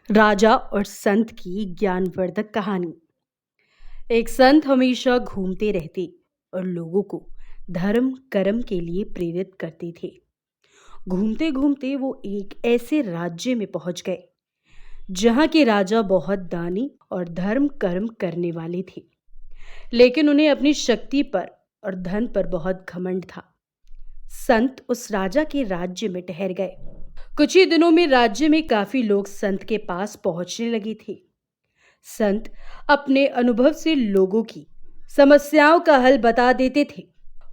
राजा और संत की ज्ञानवर्धक कहानी। एक संत हमेशा घूमते रहते और लोगों को धर्म कर्म के लिए प्रेरित करते थे। घूमते घूमते वो एक ऐसे राज्य में पहुंच गए जहां के राजा बहुत दानी और धर्म कर्म करने वाले थे, लेकिन उन्हें अपनी शक्ति पर और धन पर बहुत घमंड था। संत उस राजा के राज्य में ठहर गए। कुछ ही दिनों में राज्य में काफी लोग संत के पास पहुंचने लगे थे। संत अपने अनुभव से लोगों की समस्याओं का हल बता देते थे।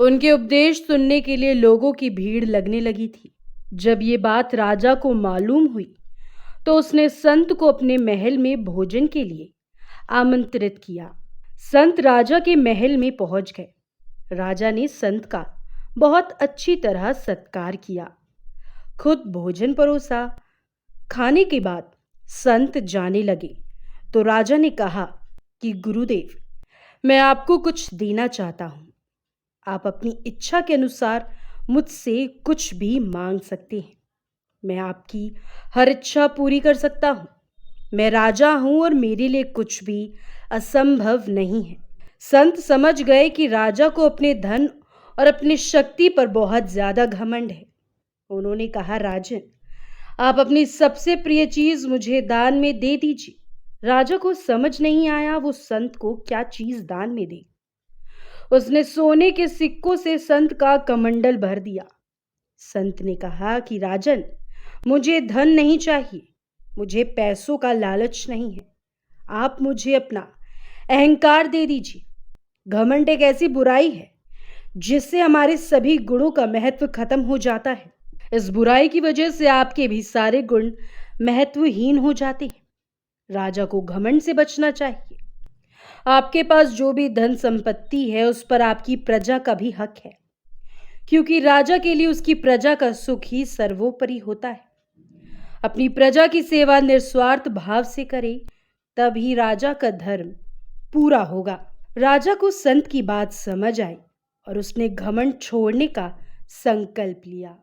उनके उपदेश सुनने के लिए लोगों की भीड़ लगने लगी थी। जब ये बात राजा को मालूम हुई तो उसने संत को अपने महल में भोजन के लिए आमंत्रित किया। संत राजा के महल में पहुंच गए। राजा ने संत का बहुत अच्छी तरह सत्कार किया, खुद भोजन परोसा। खाने के बाद संत जाने लगे तो राजा ने कहा कि गुरुदेव, मैं आपको कुछ देना चाहता हूं। आप अपनी इच्छा के अनुसार मुझसे कुछ भी मांग सकते हैं। मैं आपकी हर इच्छा पूरी कर सकता हूं। मैं राजा हूं और मेरे लिए कुछ भी असंभव नहीं है। संत समझ गए कि राजा को अपने धन और अपनी शक्ति पर बहुत ज्यादा घमंड है। उन्होंने कहा, राजन, आप अपनी सबसे प्रिय चीज मुझे दान में दे दीजिए। राजा को समझ नहीं आया वो संत को क्या चीज दान में दे। उसने सोने के सिक्कों से संत का कमंडल भर दिया। संत ने कहा कि राजन, मुझे धन नहीं चाहिए, मुझे पैसों का लालच नहीं है। आप मुझे अपना अहंकार दे दीजिए। घमंड एक ऐसी बुराई है जिससे हमारे सभी गुणों का महत्व खत्म हो जाता है। इस बुराई की वजह से आपके भी सारे गुण महत्वहीन हो जाते हैं। राजा को घमंड से बचना चाहिए। आपके पास जो भी धन संपत्ति है उस पर आपकी प्रजा का भी हक है, क्योंकि राजा के लिए उसकी प्रजा का सुख ही सर्वोपरि होता है। अपनी प्रजा की सेवा निस्वार्थ भाव से करे, तभी राजा का धर्म पूरा होगा। राजा को संत की बात समझ आई और उसने घमंड छोड़ने का संकल्प लिया।